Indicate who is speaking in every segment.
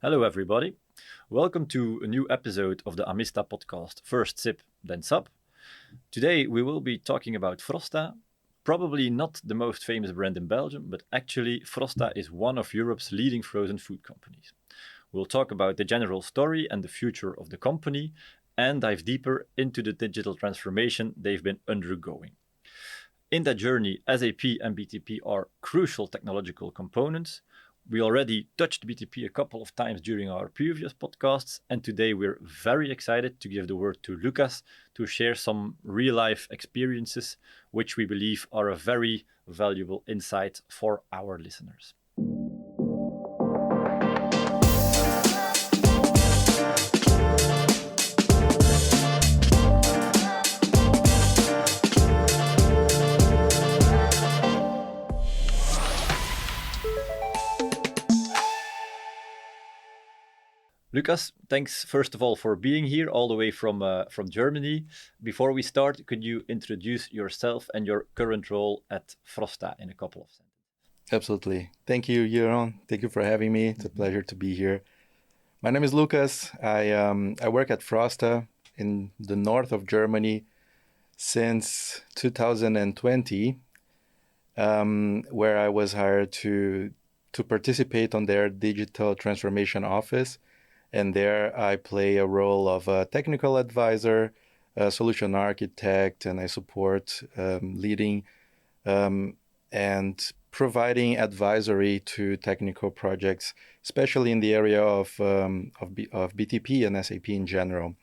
Speaker 1: Hello, everybody. Welcome to a new episode of the Amista podcast, First Sip, Then Sup. Today, we will be talking about FRoSTA, probably not the most famous brand in Belgium, but actually, FRoSTA is one of Europe's leading frozen food companies. We'll talk about the general story and the future of the company, and dive deeper into the digital transformation they've been undergoing. In that journey, SAP and BTP are crucial technological components. We already touched BTP a couple of times during our previous podcasts, and today we're very excited to give the word to Lucas to share some real-life experiences, which we believe are a very valuable insight for our listeners. Lucas, thanks first of all for being here all the way from Germany. Before we start, could you introduce yourself and your current role at FRoSTA in a couple of sentences?
Speaker 2: Absolutely. Thank you, Jeroen. Thank you for having me. It's a pleasure to be here. My name is Lucas. I work at FRoSTA in the north of Germany since 2020, where I was hired to participate on their digital transformation office. And there I play a role of a technical advisor, a solution architect, and I support leading and providing advisory to technical projects, especially in the area of BTP and SAP in general.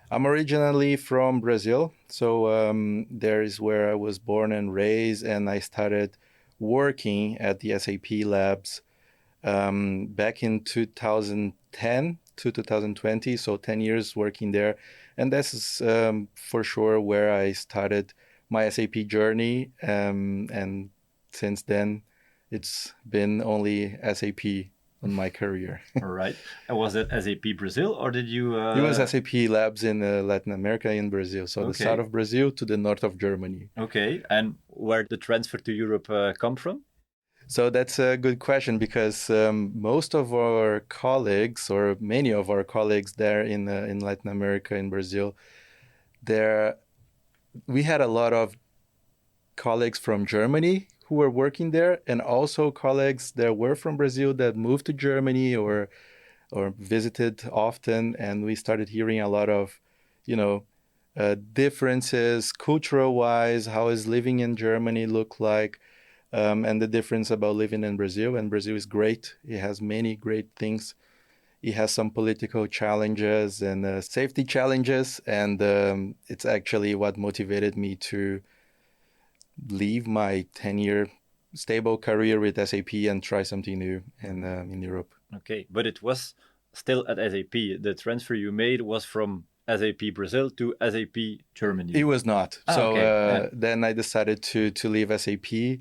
Speaker 2: I'm originally from Brazil, so there is where I was born and raised, and I started working at the SAP labs back in 2010 to 2020, so 10 years working there. And this is for sure where I started my SAP journey. And since then, it's been only SAP on my career.
Speaker 1: All right. And was it SAP Brazil or did you...
Speaker 2: It was SAP labs in Latin America, in Brazil. So the south of Brazil to the north of Germany.
Speaker 1: Okay. And where did the transfer to Europe come from?
Speaker 2: So that's a good question because most of our colleagues, or many of our colleagues there in Latin America, in Brazil, we had a lot of colleagues from Germany who were working there, and also colleagues that were from Brazil that moved to Germany or visited often, and we started hearing a lot of, differences cultural-wise. How is living in Germany look like? And the difference about living in Brazil. And Brazil is great. It has many great things. It has some political challenges and safety challenges. And it's actually what motivated me to leave my 10-year stable career with SAP and try something new in Europe.
Speaker 1: Okay, but it was still at SAP. The transfer you made was from SAP Brazil to SAP Germany.
Speaker 2: It was not. Then I decided to leave SAP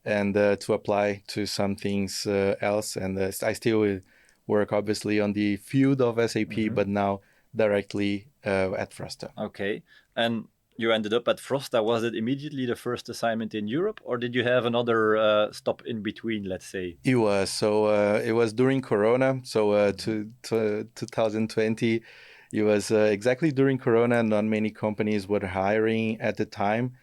Speaker 2: and to apply to some things else. And I still work, obviously, on the field of SAP, but now directly at FRoSTA.
Speaker 1: Okay. And you ended up at FRoSTA. Was it immediately the first assignment in Europe, or did you have another stop in between, let's say?
Speaker 2: It was. So it was during Corona. So to 2020, it was exactly during Corona. Not many companies were hiring at the time.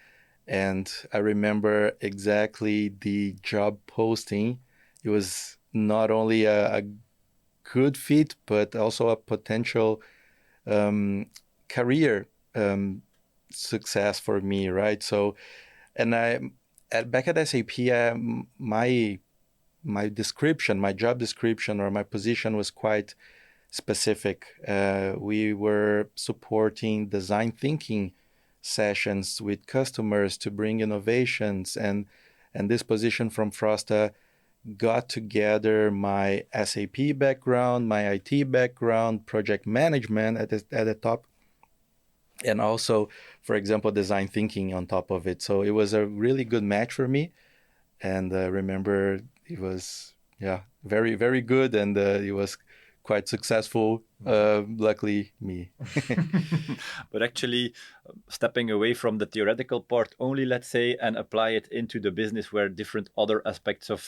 Speaker 2: And I remember exactly the job posting. It was not only a good fit, but also a potential career success for me, right? So, and back at SAP, my description, my job description or my position was quite specific. We were supporting design thinking sessions with customers to bring innovations, and this position from FRoSTA got together my SAP background, my IT background, project management at the top, and also, for example, design thinking on top of it. So it was a really good match for me, and I remember it was very, very good, and it was quite successful. Luckily, me.
Speaker 1: But actually, stepping away from the theoretical part only, let's say, and apply it into the business where different other aspects of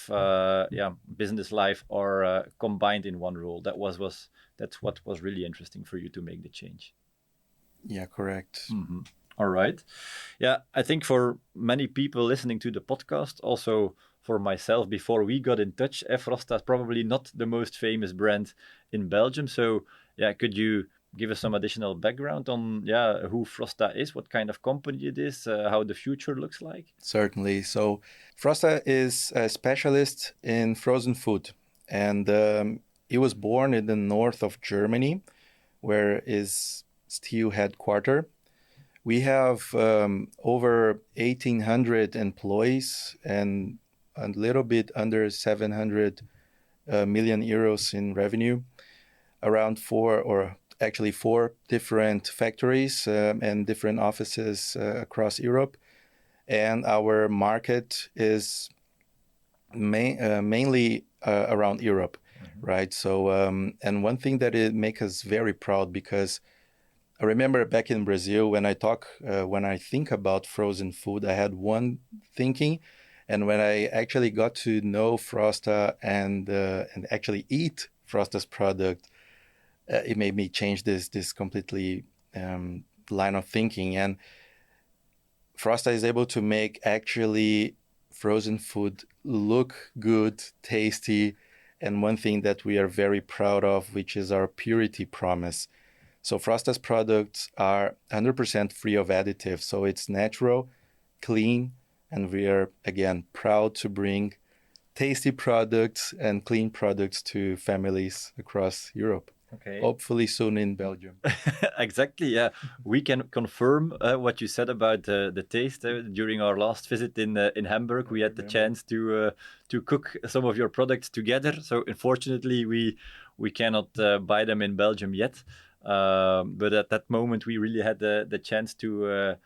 Speaker 1: business life are combined in one role. That's what was really interesting for you to make the change.
Speaker 2: Yeah, correct.
Speaker 1: Mm-hmm. All right. Yeah, I think for many people listening to the podcast, also for myself, before we got in touch, FRoSTA is probably not the most famous brand in Belgium. So, yeah, could you give us some additional background on who FRoSTA is, what kind of company it is, how the future looks like?
Speaker 2: Certainly. So, FRoSTA is a specialist in frozen food, and it was born in the north of Germany, where is still headquartered. We have over 1,800 employees and a little bit under 700 million euros in revenue, around four different factories and different offices across Europe. And our market is mainly around Europe, right? So, and one thing that it makes us very proud, because I remember back in Brazil when I think about frozen food, I had one thinking, and when I actually got to know FRoSTA and actually eat FRoSTA's product, it made me change this completely line of thinking. And FRoSTA is able to make actually frozen food look good, tasty, and one thing that we are very proud of, which is our purity promise. So FRoSTA's products are 100% free of additives. So it's natural, clean, and we are, again, proud to bring tasty products and clean products to families across Europe.
Speaker 1: Okay.
Speaker 2: Hopefully soon in Belgium.
Speaker 1: Exactly, yeah. We can confirm what you said about the taste. During our last visit in Hamburg, we had the chance to cook some of your products together. So unfortunately, we cannot buy them in Belgium yet. But at that moment, we really had the chance to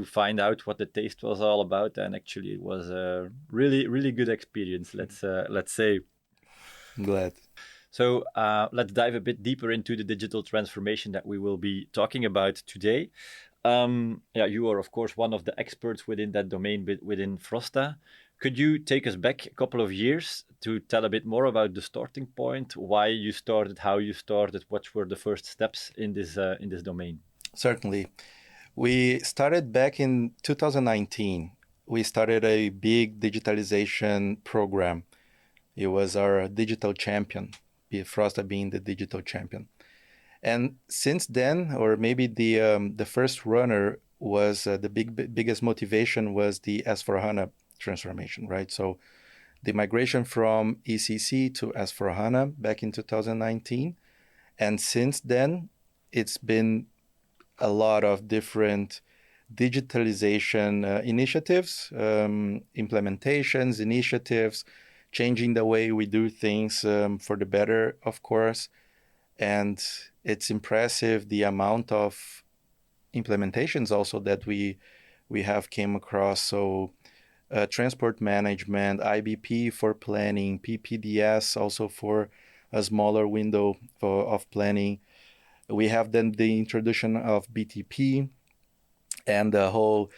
Speaker 1: find out what the taste was all about, and actually, it was a really good experience. Let's say.
Speaker 2: I'm glad.
Speaker 1: So let's dive a bit deeper into the digital transformation that we will be talking about today. You are, of course, one of the experts within that domain within FRoSTA. Could you take us back a couple of years to tell a bit more about the starting point, why you started, how you started, what were the first steps in this domain?
Speaker 2: Certainly. We started back in 2019. We started a big digitalization program. It was our digital champion, FRoSTA being the digital champion. And since then, or maybe the first runner was the biggest motivation was the S/4HANA transformation, right? So the migration from ECC to S/4HANA back in 2019. And since then, it's been a lot of different digitalization initiatives, implementations, initiatives, changing the way we do things for the better, of course. And it's impressive the amount of implementations also that we have came across. So transport management, IBP for planning, PPDS also for a smaller window of planning. We have then the introduction of BTP and the whole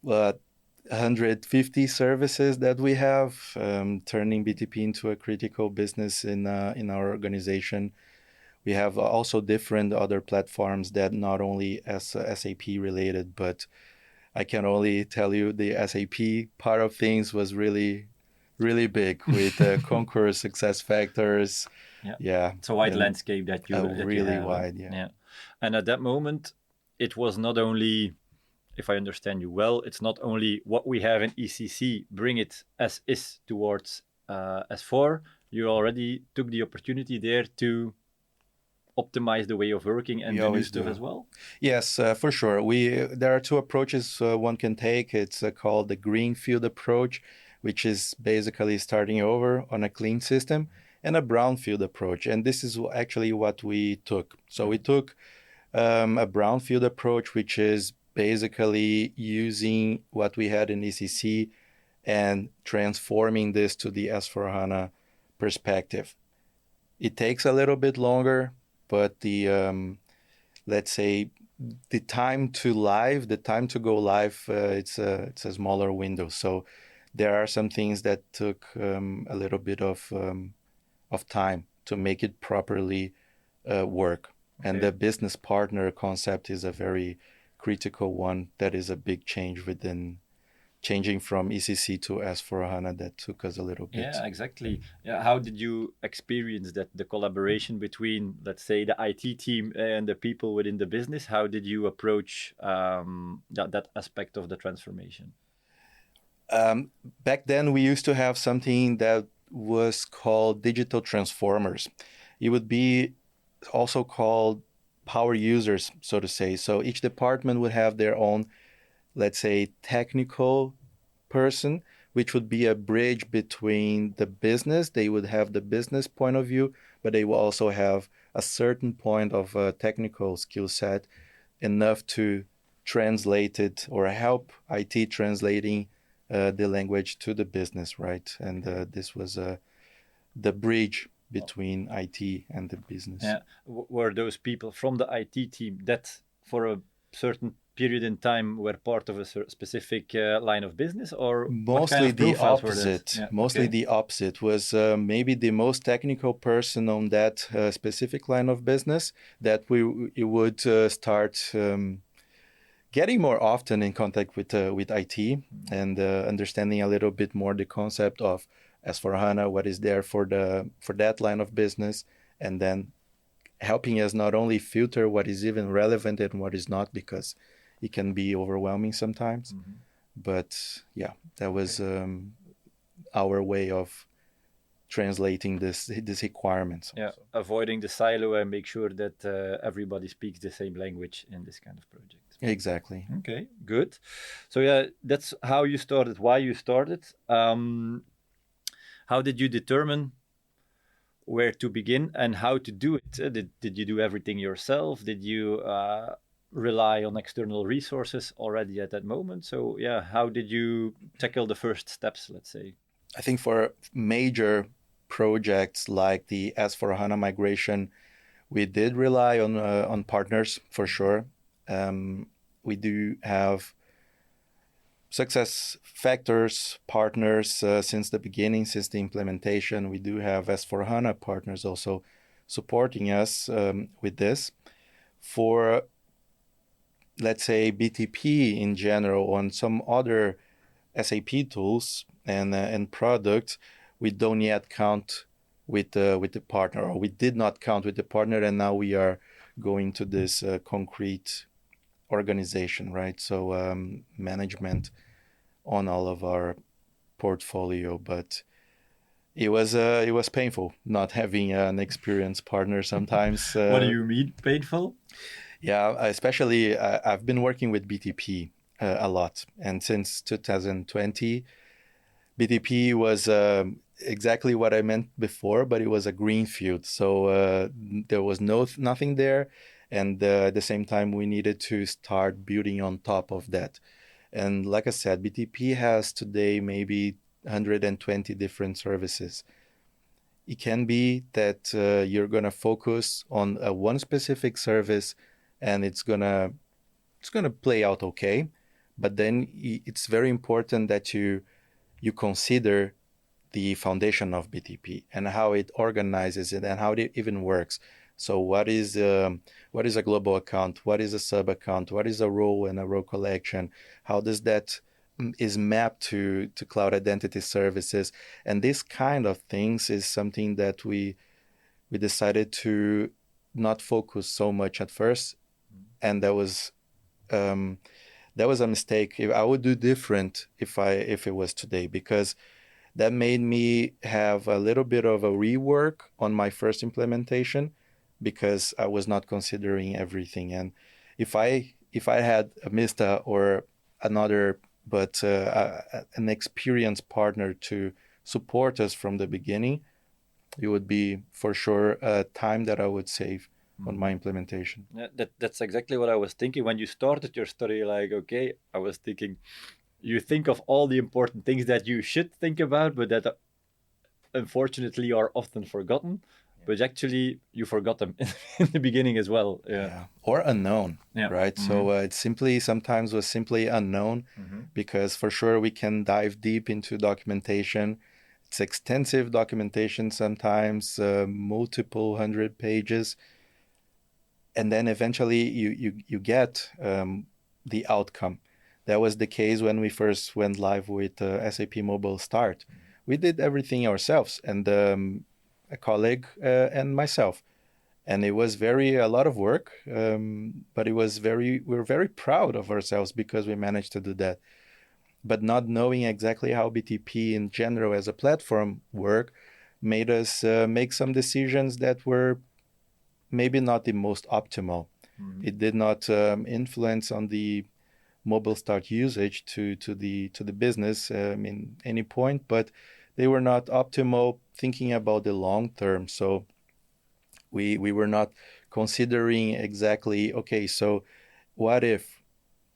Speaker 2: 150 services that we have, turning BTP into a critical business in our organization. We have also different other platforms that not only as SAP related, but I can only tell you the SAP part of things was really big with Concur, SuccessFactors.
Speaker 1: Yeah, it's a wide landscape that you
Speaker 2: really
Speaker 1: have.
Speaker 2: Wide. Yeah.
Speaker 1: And at that moment, it was not only, if I understand you well, it's not only what we have in ECC, bring it as is towards S4. You already took the opportunity there to optimize the way of working and the new stuff as well?
Speaker 2: Yes, for sure. There are two approaches one can take. It's called the greenfield approach, which is basically starting over on a clean system, and a brownfield approach. And this is actually what we took. So we took a brownfield approach, which is basically using what we had in ECC and transforming this to the S/4HANA perspective. It takes a little bit longer, but let's say the time to go live, it's a smaller window. So there are some things that took a little bit of time to make it properly work.
Speaker 1: Okay.
Speaker 2: And the business partner concept is a very critical one. That is a big change within changing from ECC to S/4HANA. That took us a little bit.
Speaker 1: Yeah, exactly. Yeah, how did you experience that, the collaboration between, let's say, the IT team and the people within the business? How did you approach that aspect of the transformation?
Speaker 2: Back then, we used to have something that was called digital transformers. It would be also called power users, so to say. So each department would have their own, let's say, technical person, which would be a bridge between the business. They would have the business point of view, but they will also have a certain point of technical skill set enough to translate it or help IT translating the language to the business, right? And this was the bridge between IT and the business.
Speaker 1: Yeah, were those people from the IT team that for a certain period in time were part of a specific line of business, or what kind
Speaker 2: Mostly
Speaker 1: of
Speaker 2: the
Speaker 1: profiles were that?
Speaker 2: opposite.
Speaker 1: Yeah,
Speaker 2: Mostly
Speaker 1: okay.
Speaker 2: the opposite was maybe the most technical person on that specific line of business that we would start getting more often in contact with IT and understanding a little bit more the concept of S/4HANA, what is there for that line of business, and then helping us not only filter what is even relevant and what is not, because it can be overwhelming sometimes. But yeah, that was our way of translating these requirements.
Speaker 1: Yeah, avoiding the silo and make sure that everybody speaks the same language in this kind of project.
Speaker 2: Exactly.
Speaker 1: Okay, good. So yeah, that's how you started, why you started. How did you determine where to begin and how to do it? Did you do everything yourself? Did you rely on external resources already at that moment? So yeah, how did you tackle the first steps, let's say?
Speaker 2: I think for major projects like the S/4HANA migration, we did rely on partners for sure. We do have success factors partners since the beginning, since the implementation. We do have S/4HANA partners also supporting us with this. For, let's say, BTP in general, on some other SAP tools and products, we don't yet count with the partner, or we did not count with the partner, and now we are going to this concrete organization, right? So management on all of our portfolio, but it was painful not having an experienced partner sometimes.
Speaker 1: What do you mean painful?
Speaker 2: Yeah, especially I've been working with BTP a lot, and since 2020, BTP was exactly what I meant before, but it was a green field. So there was nothing there, and at the same time, we needed to start building on top of that. And like I said, BTP has today maybe 120 different services. It can be that you're gonna focus on one specific service, and it's gonna play out okay. But then it's very important that you consider the foundation of BTP and how it organizes it and how it even works. So what is a global account? What is a sub account? What is a role and a role collection? How does that is mapped to cloud identity services? And this kind of things is something that we decided to not focus so much at first, and that was a mistake. I would do different if it was today, because that made me have a little bit of a rework on my first implementation, because I was not considering everything. And if I had a Mista or another, but an experienced partner to support us from the beginning, it would be for sure time that I would save on my implementation.
Speaker 1: Yeah, that's exactly what I was thinking when you started your story. Like, okay, I was thinking, you think of all the important things that you should think about, but that unfortunately are often forgotten. but actually you forgot them in the beginning as well.
Speaker 2: Yeah. Or unknown,
Speaker 1: Yeah.
Speaker 2: right?
Speaker 1: Mm-hmm.
Speaker 2: So it sometimes was simply unknown, because for sure we can dive deep into documentation. It's extensive documentation, sometimes multiple 100 pages. And then eventually you get the outcome. That was the case when we first went live with SAP Mobile Start. We did everything ourselves, and a colleague and myself. And it was a lot of work, but we were very proud of ourselves because we managed to do that. But not knowing exactly how BTP in general as a platform work made us make some decisions that were maybe not the most optimal. It did not influence on the mobile start usage to the business in any point, but they were not optimal thinking about the long term. So we were not considering exactly, okay, so what if,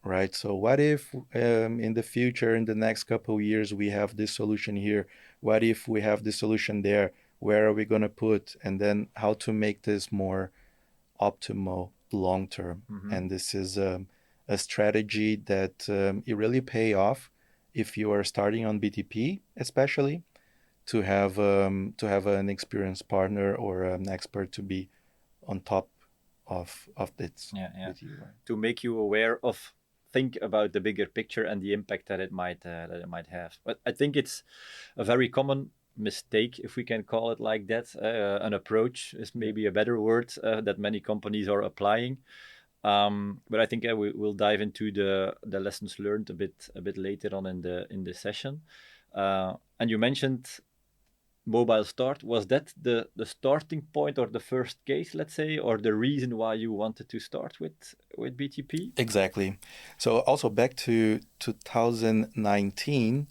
Speaker 2: right? So what if in the future, in the next couple of years, we have this solution here? What if we have this solution there? Where are we going to put? And then how to make this more optimal long term. And this is a strategy that it really pay off if you are starting on BTP, especially to have an experienced partner or an expert to be on top of this with you.
Speaker 1: To make you aware of, think about the bigger picture and the impact that it might have. But I think it's a very common mistake, if we can call it like that. An approach is maybe a better word that many companies are applying. But I think we'll dive into the lessons learned a bit later on in the session. And you mentioned mobile start. Was that the starting point or the first case, let's say, or the reason why you wanted to start with BTP?
Speaker 2: Exactly. So also back to 2019,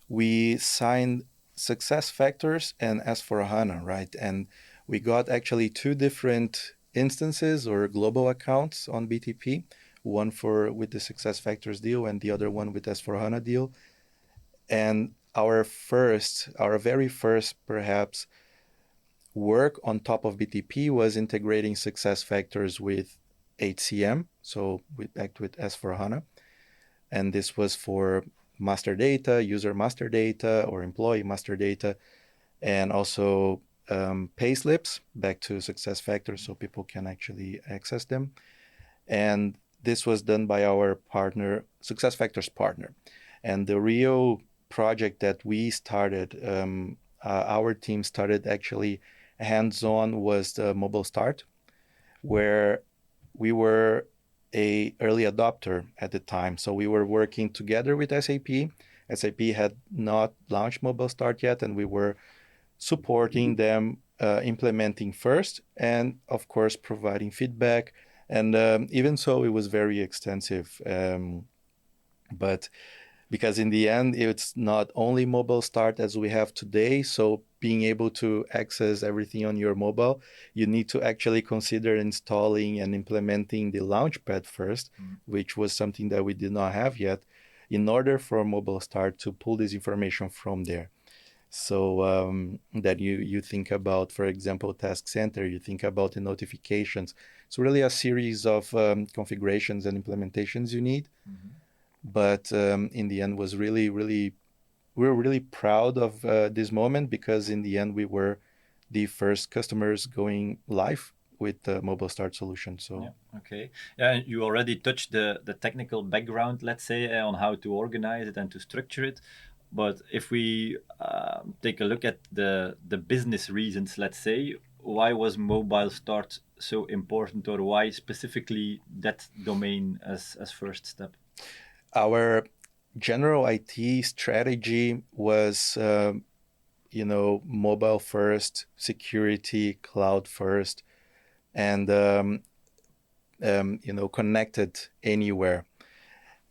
Speaker 2: we signed SuccessFactors and S/4HANA, right? And we got actually two different instances or global accounts on BTP, one with the SuccessFactors deal and the other one with S/4HANA deal. And our very first perhaps work on top of BTP was integrating SuccessFactors with HCM, so we act with S/4HANA. And this was for master data, user master data, or employee master data, and also pay slips back to SuccessFactors so people can actually access them. And this was done by our partner, SuccessFactors partner. And the real project that we started, our team started actually hands-on, was the mobile start, where we were a early adopter at the time. So we were working together with SAP. SAP had not launched mobile start yet, and we were supporting them implementing first, and of course providing feedback. And even so, it was very extensive. But because in the end, it's not only mobile start as we have today. So being able to access everything on your mobile, you need to actually consider installing and implementing the Launchpad first, which was something that we did not have yet, in order for mobile start to pull this information from there. So that you think about, for example, Task Center, you think about the notifications. It's really a series of configurations and implementations you need. But in the end, we were really proud of this moment, because in the end, we were the first customers going live with the mobile start solution. So
Speaker 1: yeah, okay, yeah, you already touched the technical background, let's say, on how to organize it and to structure it. But if we take a look at the business reasons, let's say, why was mobile start so important, or why specifically that domain as first step?
Speaker 2: Our general IT strategy was, mobile first, security, cloud first, and connected anywhere.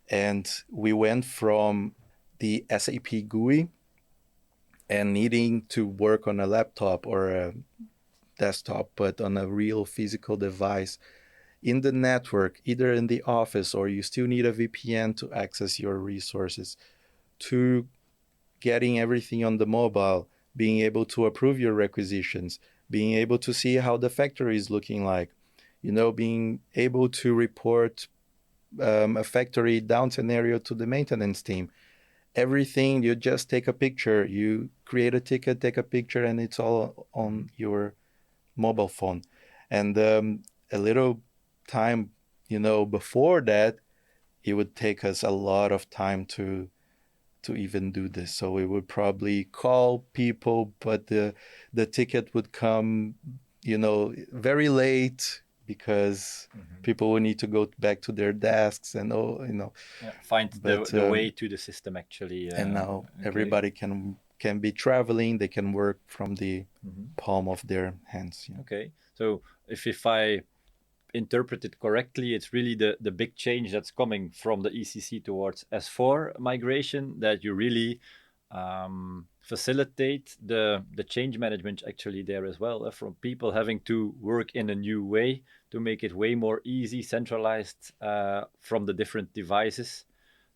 Speaker 2: And we went from the SAP GUI and needing to work on a laptop or a desktop, but on a real physical device in the network, either in the office, or you still need a VPN to access your resources, to getting everything on the mobile, being able to approve your requisitions, being able to see how the factory is looking like, being able to report a factory down scenario to the maintenance team. Everything, you just take a picture, you create a ticket, take a picture, and it's all on your mobile phone. And a little time, before that, it would take us a lot of time to even do this. So we would probably call people, but the ticket would come, very late because people would need to go back to their desks and
Speaker 1: find the way to the system actually.
Speaker 2: And now everybody can be traveling. They can work from the palm of their hands.
Speaker 1: Okay, so if I interpret it correctly, it's really the big change that's coming from the ECC towards S4 migration that you really facilitate the change management actually there as well, from people having to work in a new way to make it way more easy, centralized from the different devices,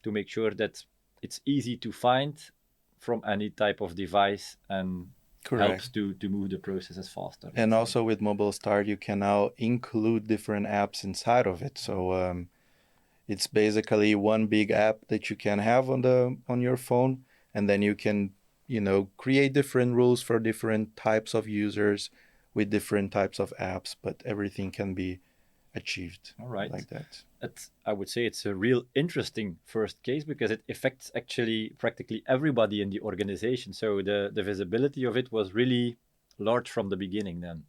Speaker 1: to make sure that it's easy to find from any type of device and helps to move the processes faster.
Speaker 2: And also with Mobile Start, you can now include different apps inside of it. So it's basically one big app that you can have on your phone, and then you can create different rules for different types of users with different types of apps, but everything can be achieved.
Speaker 1: All right.
Speaker 2: Like that.
Speaker 1: I would say it's a real interesting first case because it affects actually practically everybody in the organization. So the visibility of it was really large from the beginning then.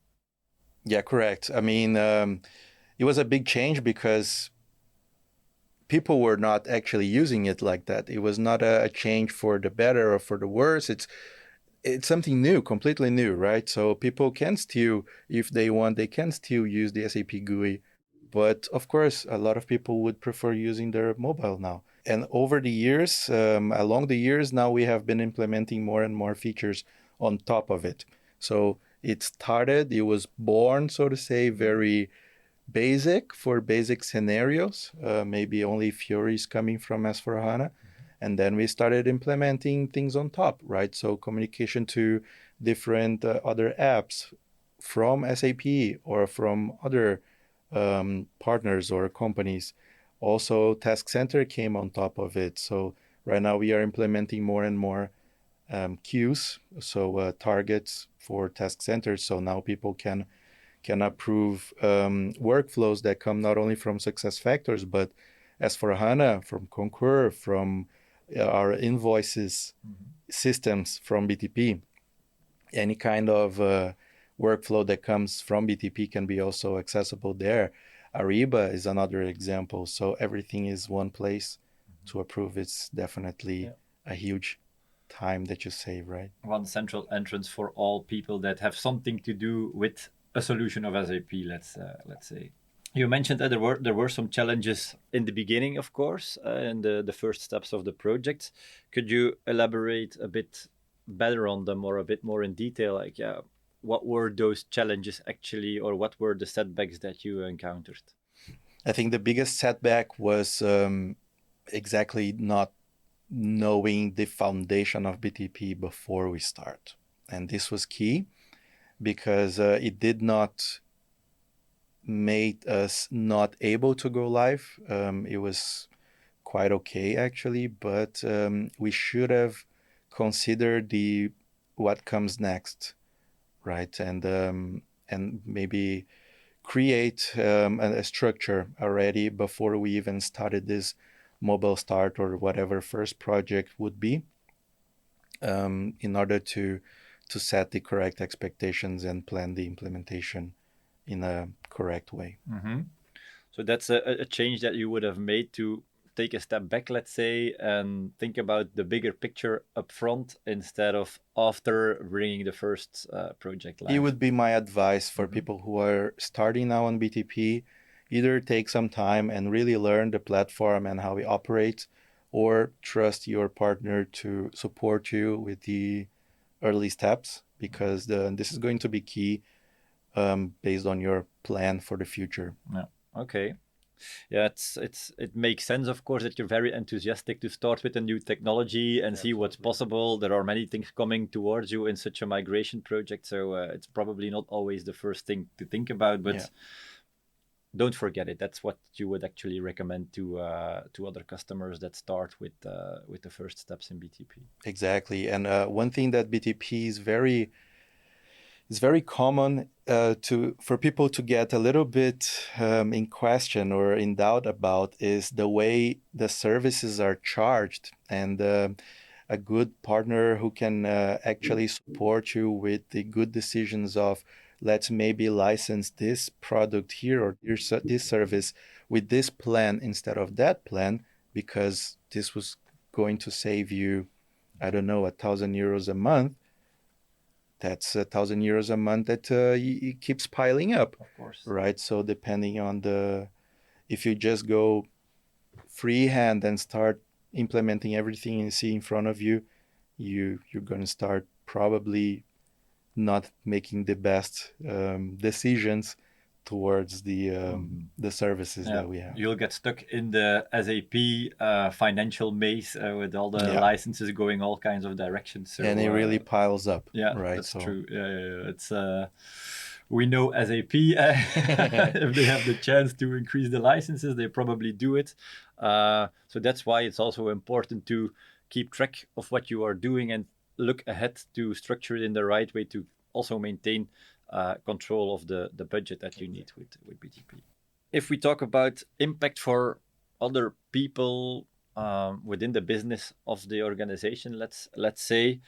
Speaker 2: Yeah, correct. I mean, it was a big change because people were not actually using it like that. It was not a change for the better or for the worse. It's something new, completely new, right? So people can still, if they want, they can still use the SAP GUI. But of course, a lot of people would prefer using their mobile now. And over the years, along the years, now we have been implementing more and more features on top of it. So it was born, so to say, very basic for basic scenarios, maybe only Fiori's coming from S4HANA. And then we started implementing things on top, right? So communication to different other apps from SAP or from other partners or companies. Also, Task Center came on top of it. So right now we are implementing more and more queues, so targets for Task Center. So now people can approve workflows that come not only from SuccessFactors, but S4HANA, from Concur, from our invoices systems from BTP. Any kind of workflow that comes from BTP can be also accessible there. Ariba is another example. So everything is one place to approve. It's definitely a huge time that you save, right?
Speaker 1: One central entrance for all people that have something to do with a solution of SAP, let's say. You mentioned that there were some challenges in the beginning, of course, in the first steps of the project. Could you elaborate a bit better on them or a bit more in detail? Like, what were those challenges actually, or what were the setbacks that you encountered?
Speaker 2: I think the biggest setback was exactly not knowing the foundation of BTP before we start. And this was key because it did not make us not able to go live. It was quite okay, actually, but we should have considered what comes next, right? And maybe create a structure already before we even started this Mobile Start or whatever first project would be, in order to set the correct expectations and plan the implementation in a correct way.
Speaker 1: Mm-hmm. So that's a change that you would have made to take a step back, let's say, and think about the bigger picture up front instead of after bringing the first project live.
Speaker 2: It would be my advice for people who are starting now on BTP. Either take some time and really learn the platform and how it operates, or trust your partner to support you with the early steps, because this is going to be key based on your plan for the future.
Speaker 1: Yeah. Okay. Yeah, it makes sense, of course, that you're very enthusiastic to start with a new technology and see what's possible. There are many things coming towards you in such a migration project, so it's probably not always the first thing to think about, but don't forget it. That's what you would actually recommend to other customers that start with the first steps in BTP.
Speaker 2: Exactly, and one thing that BTP is very common for people to get a little bit in question or in doubt about is the way the services are charged, and a good partner who can actually support you with the good decisions of let's maybe license this product here or this service with this plan instead of that plan, because this was going to save you, I don't know, 1,000 euros a month. That's 1,000 euros a month that it keeps piling up.
Speaker 1: Of course.
Speaker 2: Right? So depending on if you just go freehand and start implementing everything you see in front of you, you're going to start probably not making the best decisions towards the services that we have.
Speaker 1: You'll get stuck in the SAP financial maze with all the licenses going all kinds of directions. So,
Speaker 2: and it really piles up.
Speaker 1: Yeah,
Speaker 2: right?
Speaker 1: That's true. Yeah. It's we know SAP. If they have the chance to increase the licenses, they probably do it. So that's why it's also important to keep track of what you are doing and look ahead to structure it in the right way to also maintain control of the budget that you need with BTP. If we talk about impact for other people within the business of the organization, let's say,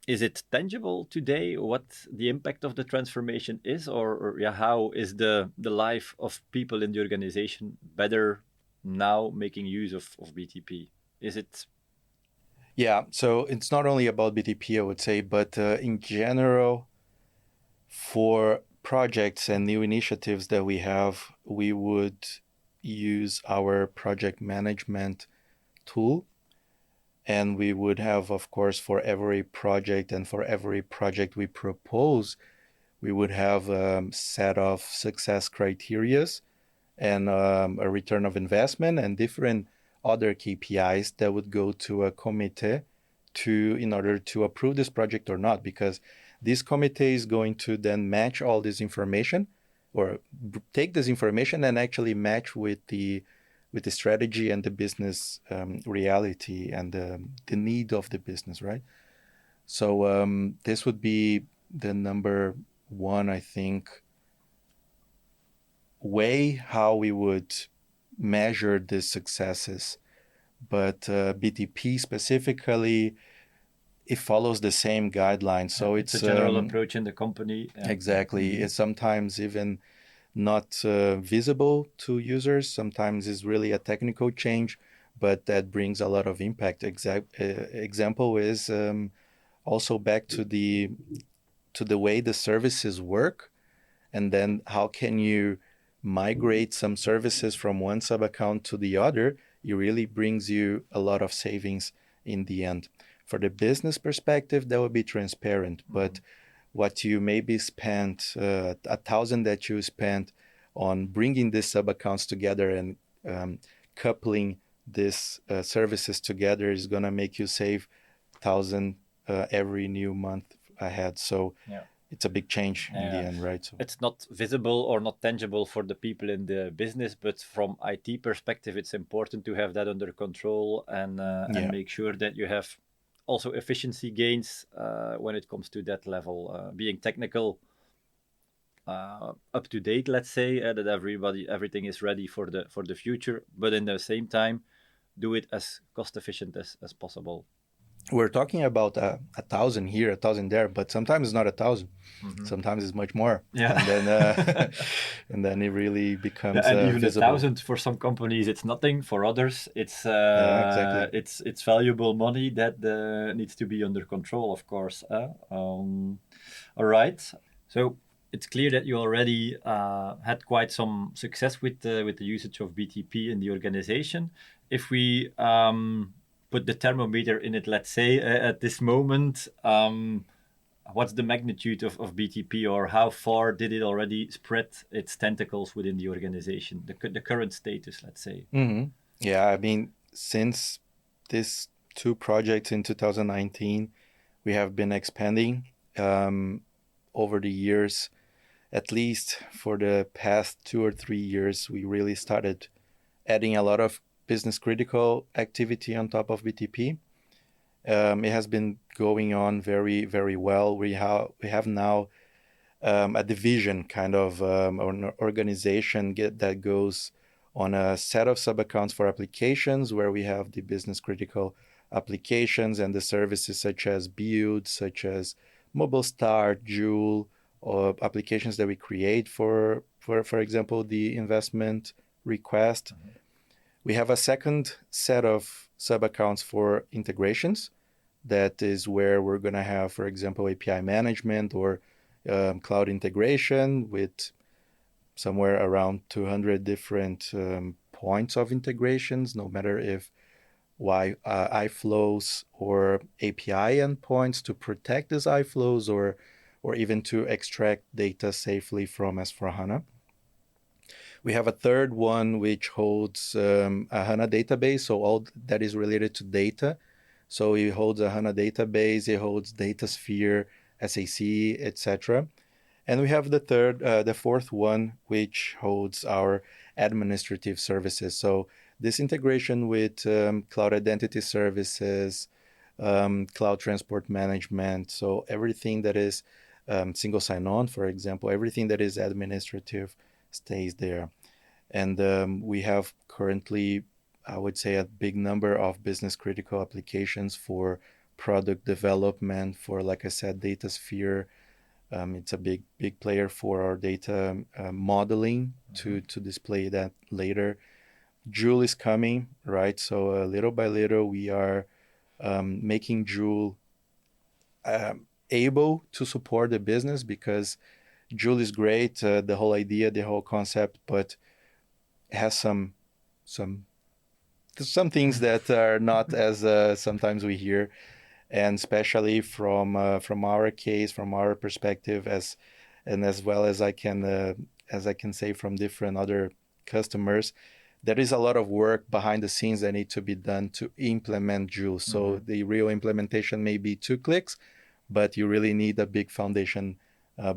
Speaker 1: is it tangible today what the impact of the transformation is, or how is the life of people in the organization better now making use of BTP? Is it?
Speaker 2: Yeah, so it's not only about BTP, I would say, but in general, for projects and new initiatives that we have, we would use our project management tool. And we would have, of course, for every project and for every project we propose, we would have a set of success criterias and a return of investment and different other KPIs that would go to a committee in order to approve this project or not, because this committee is going to then match all this information or take this information and actually match with the strategy and the business reality and the need of the business, right? So this would be the number one, I think, way how we would measure the successes. But BTP specifically, it follows the same guidelines. So it's
Speaker 1: a general approach in the company.
Speaker 2: Exactly. It's sometimes even not visible to users. Sometimes it's really a technical change, but that brings a lot of impact. Example is also back to the way the services work, and then how can you migrate some services from one sub account to the other. It really brings you a lot of savings in the end. For the business perspective, that would be transparent, but what you maybe spent, 1,000 that you spent on bringing these sub-accounts together and coupling these services together is going to make you save 1,000 every new month ahead. So it's a big change in the end, right? So
Speaker 1: it's not visible or not tangible for the people in the business, but from IT perspective, it's important to have that under control and make sure that you have also efficiency gains when it comes to that level, being technical up to date, let's say, that everything is ready for the future, but in the same time do it as cost efficient as possible.
Speaker 2: We're talking about 1,000 here, 1,000 there, but sometimes it's not 1,000. Sometimes it's much more. And then it really becomes
Speaker 1: and even
Speaker 2: visible.
Speaker 1: 1,000 for some companies it's nothing. For others it's
Speaker 2: exactly.
Speaker 1: it's valuable money that needs to be under control, of course. All right, so it's clear that you already had quite some success with the usage of BTP in the organization. If we put the thermometer in it, let's say, at this moment, what's the magnitude of BTP, or how far did it already spread its tentacles within the organization? The current status, let's say.
Speaker 2: Mm-hmm. Yeah, I mean, since these two projects in 2019, we have been expanding over the years. At least for the past 2 or 3 years, we really started adding a lot of business critical activity on top of BTP. It has been going on very, very well. We have now a division, kind of an organization that goes on a set of sub-accounts for applications, where we have the business critical applications and the services such as Build, such as Mobile Start, Joule, or applications that we create for example, the investment request. Mm-hmm. We have a second set of sub-accounts for integrations. That is where we're going to have, for example, API management or cloud integration with somewhere around 200 different points of integrations, no matter if iFlows or API endpoints to protect these iFlows or even to extract data safely from S4HANA. We have a third one which holds a HANA database, so all that is related to data. So it holds a HANA database, it holds DataSphere, SAC, etc. And we have the fourth one, which holds our administrative services. So this integration with cloud identity services, cloud transport management, so everything that is single sign-on, for example, everything that is administrative stays there. And we have currently, I would say, a big number of business critical applications for product development, for, like I said, DataSphere. It's a big player for our data modeling to display that later. Joule is coming, right? So little by little, we are making Joule able to support the business, because Joule is great, the whole idea, the whole concept, but it has some things that are not as sometimes we hear, and especially from our case, from our perspective, as well as I can say from different other customers, there is a lot of work behind the scenes that need to be done to implement Joule. So the real implementation may be 2 clicks, but you really need a big foundation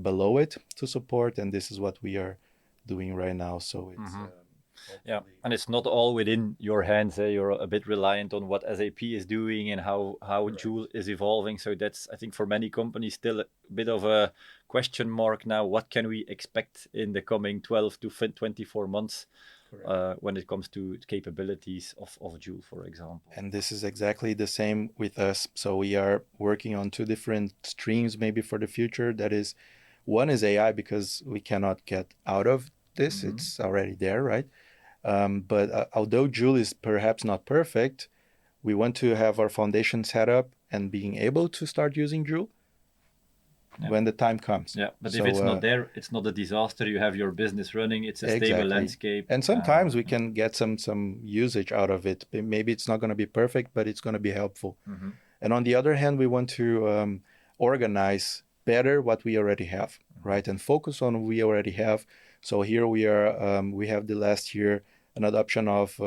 Speaker 2: below it to support, and this is what we are doing right now. So it's
Speaker 1: yeah, and it's not all within your hands. You're a bit reliant on what SAP is doing and how Joule is evolving. So that's, I think, for many companies still a bit of a question mark now. What can we expect in the coming 12 to 24 months when it comes to capabilities of Joule, for example?
Speaker 2: And this is exactly the same with us. So we are working on 2 different streams maybe for the future. That is, one is AI, because we cannot get out of this. It's already there, right? But although Joule is perhaps not perfect, we want to have our foundation set up and being able to start using Joule when the time comes.
Speaker 1: Yeah, but if it's not there, it's not a disaster. You have your business running. It's a stable landscape.
Speaker 2: And sometimes we can get some usage out of it. Maybe it's not going to be perfect, but it's going to be helpful. And on the other hand, we want to organize better what we already have, right? And focus on what we already have. So here we are, we have the last year an adoption of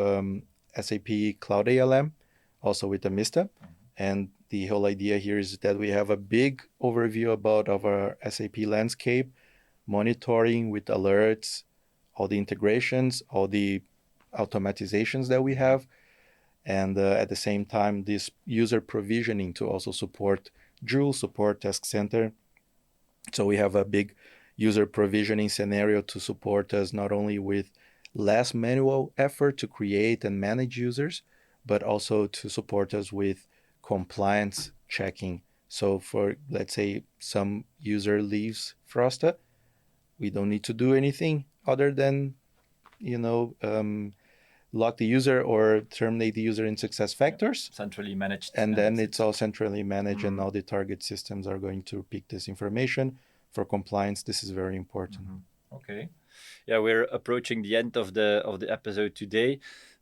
Speaker 2: SAP Cloud ALM, also with Amista. And the whole idea here is that we have a big overview of our SAP landscape, monitoring with alerts, all the integrations, all the automatizations that we have. And at the same time, this user provisioning to also support Joule, support Task Center. So we have a big user provisioning scenario to support us not only with less manual effort to create and manage users, but also to support us with compliance checking. So for, let's say, some user leaves FRoSTA, we don't need to do anything other than, lock the user or terminate the user in SuccessFactors.
Speaker 1: Centrally managed.
Speaker 2: And then it's all centrally managed, and all the target systems are going to pick this information. For compliance, this is very important.
Speaker 1: Okay. Yeah, we're approaching the end of the episode today.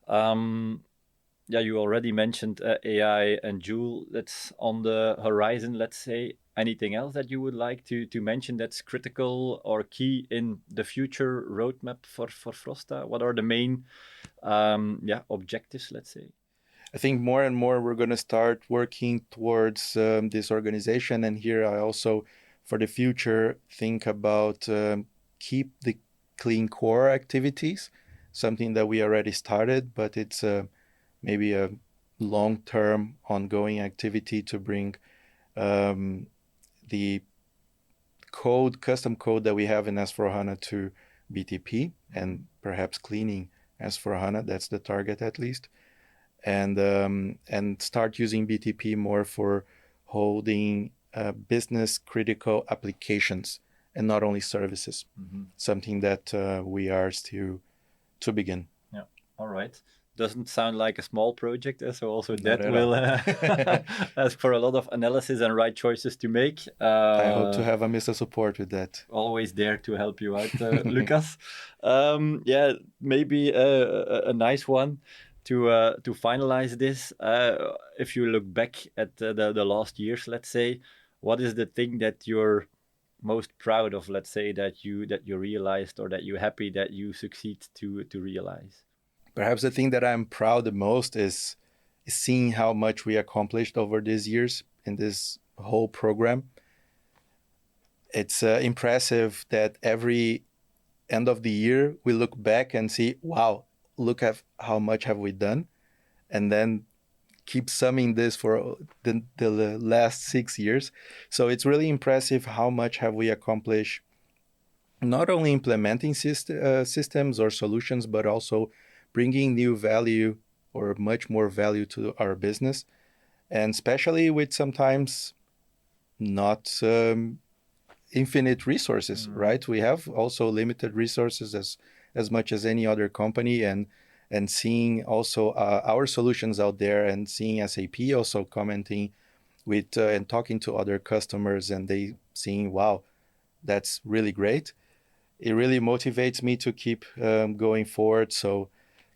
Speaker 1: You already mentioned AI and Joule. That's on the horizon, let's say. anything else that you would like to mention that's critical or key in the future roadmap for FRoSTA? What are the main objectives, let's say?
Speaker 2: I think more and more we're going to start working towards this organization. And here I also, for the future, think about keep the clean core activities, something that we already started, but it's maybe a long-term ongoing activity to bring the custom code that we have in S/4HANA to BTP, and perhaps cleaning S/4HANA. That's the target, at least. And start using BTP more for holding business critical applications and not only services. Something that we are still to begin.
Speaker 1: Yeah. All right. Doesn't sound like a small project, so also
Speaker 2: Not
Speaker 1: that
Speaker 2: at
Speaker 1: will
Speaker 2: all.
Speaker 1: ask for a lot of analysis and right choices to make.
Speaker 2: I hope to have a Mr. Support with that.
Speaker 1: Always there to help you out, Lucas. Maybe a nice one to finalize this. If you look back at the last years, let's say, what is the thing that you're most proud of, let's say, that you realized, or that you're happy that you succeed to realize?
Speaker 2: Perhaps the thing that I'm proud the most is seeing how much we accomplished over these years in this whole program. It's impressive that every end of the year we look back and see, wow, look at how much have we done, and then keep summing this for the last 6 years. So it's really impressive how much have we accomplished, not only implementing systems or solutions, but also bringing new value or much more value to our business, and especially with sometimes not infinite resources, right? We have also limited resources as much as any other company, and seeing also our solutions out there, and seeing SAP also commenting with and talking to other customers, and they seeing, wow, that's really great. It really motivates me to keep going forward. So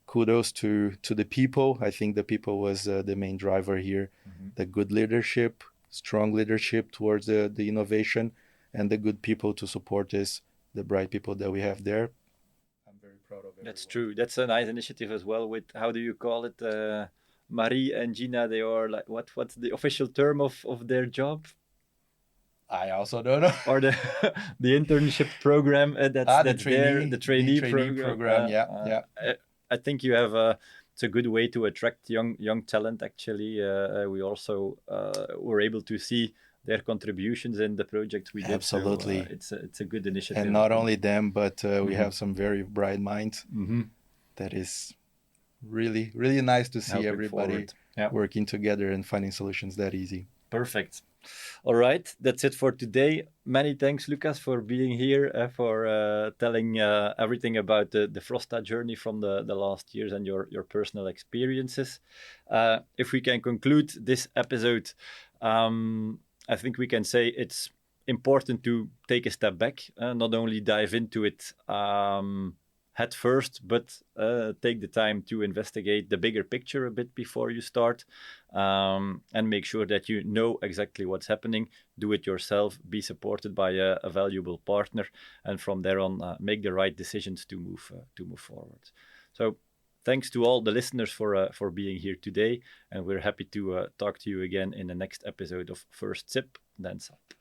Speaker 2: kudos to the people. I think the people was the main driver here. The good leadership, strong leadership towards the innovation, and the good people to support this, the bright people that we have there. I'm very proud of it.
Speaker 1: That's true. That's a nice initiative as well. With, how do you call it? Marie and Gina, they are like, what's the official term of their job?
Speaker 2: I also don't know.
Speaker 1: Or the internship program that's the trainee program.
Speaker 2: Yeah.
Speaker 1: I think you have it's a good way to attract young talent. Actually, we also were able to see their contributions in the project we did.
Speaker 2: Absolutely.
Speaker 1: So, it's a good initiative.
Speaker 2: And not only them, but we have some very bright minds. That is really, really nice to see
Speaker 1: Helping
Speaker 2: everybody working together and finding solutions that easy.
Speaker 1: Perfect. All right, that's it for today. Many thanks, Lucas, for being here, for telling everything about the FRoSTA journey from the last years and your personal experiences. If we can conclude this episode, I think we can say it's important to take a step back, not only dive into it head first, but take the time to investigate the bigger picture a bit before you start, and make sure that you know exactly what's happening. Do it yourself, be supported by a valuable partner, and from there on, make the right decisions to move forward. So thanks to all the listeners for being here today, and we're happy to talk to you again in the next episode of First Sip, then Sup.